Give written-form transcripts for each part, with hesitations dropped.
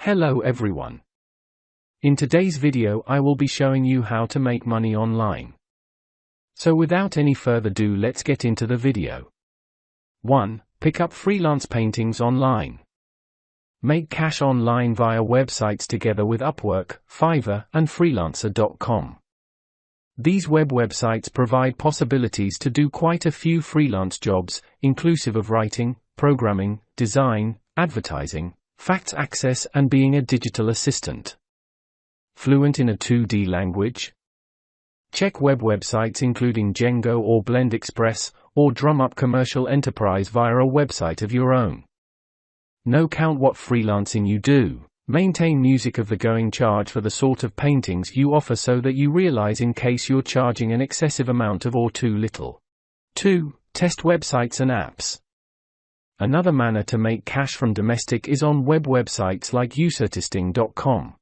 Hello everyone. In today's video I will be showing you how to make money online. So without any further ado, let's get into the video. 1. Pick up freelance paintings online. Make cash online via websites together with Upwork, Fiverr, and Freelancer.com. These websites provide possibilities to do quite a few freelance jobs, inclusive of writing, programming, design, advertising, fax access, and being a digital assistant. Fluent in a 2D language? Check websites including Django or Blend Express, or drum up commercial enterprise via a website of your own. No count what freelancing you do. Maintain music of the going charge for the sort of paintings you offer so that you realize in case you're charging an excessive amount of or too little. 2. Test websites and apps. Another manner to make cash from domestic is on websites like StepStessTech.com.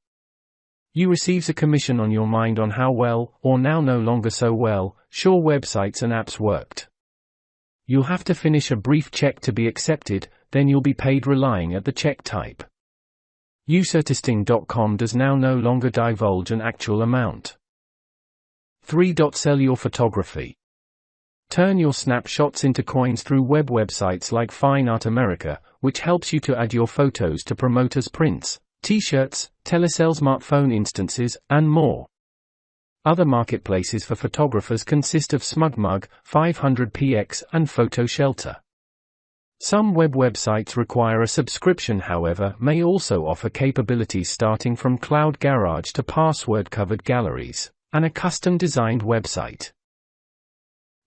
You receives a commission on your mind on how well, or now no longer so well, sure websites and apps worked. You'll have to finish a brief check to be accepted, then you'll be paid relying at the check type. StepStessTech.com does now no longer divulge an actual amount. 3. Sell your photography. Turn your snapshots into coins through websites like Fine Art America, which helps you to add your photos to promote as prints, t-shirts, telesale smartphone instances, and more. Other marketplaces for photographers consist of SmugMug, 500px, and PhotoShelter. Some websites require a subscription, however, may also offer capabilities starting from Cloud Garage to password-covered galleries, and a custom-designed website.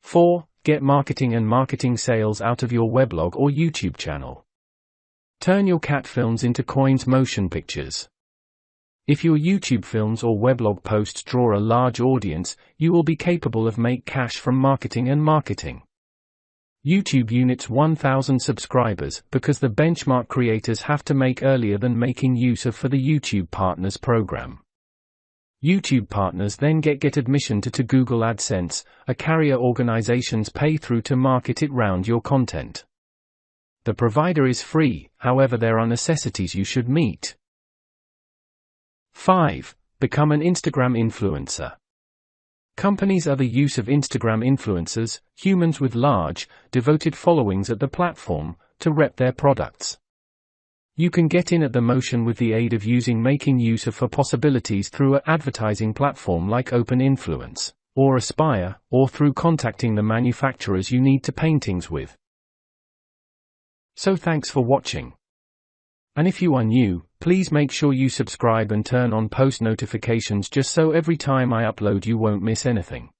4. Get marketing and marketing sales out of your weblog or YouTube channel. Turn your cat films into coins motion pictures. If your YouTube films or weblog posts draw a large audience, you will be capable of make cash from marketing and marketing. YouTube units 1,000 subscribers because the benchmark creators have to make earlier than making use of for the YouTube Partners program. YouTube Partners then get admission to Google AdSense, a carrier organizations pay through to market it round your content. The provider is free, however there are necessities you should meet. 5. Become an Instagram influencer. Companies are the use of Instagram influencers, humans with large, devoted followings at the platform, to rep their products. You can get in at the motion with the aid of making use of for possibilities through an advertising platform like Open Influence, or Aspire, or through contacting the manufacturers you need to paintings with. So thanks for watching. And if you are new, please make sure you subscribe and turn on post notifications just so every time I upload you won't miss anything.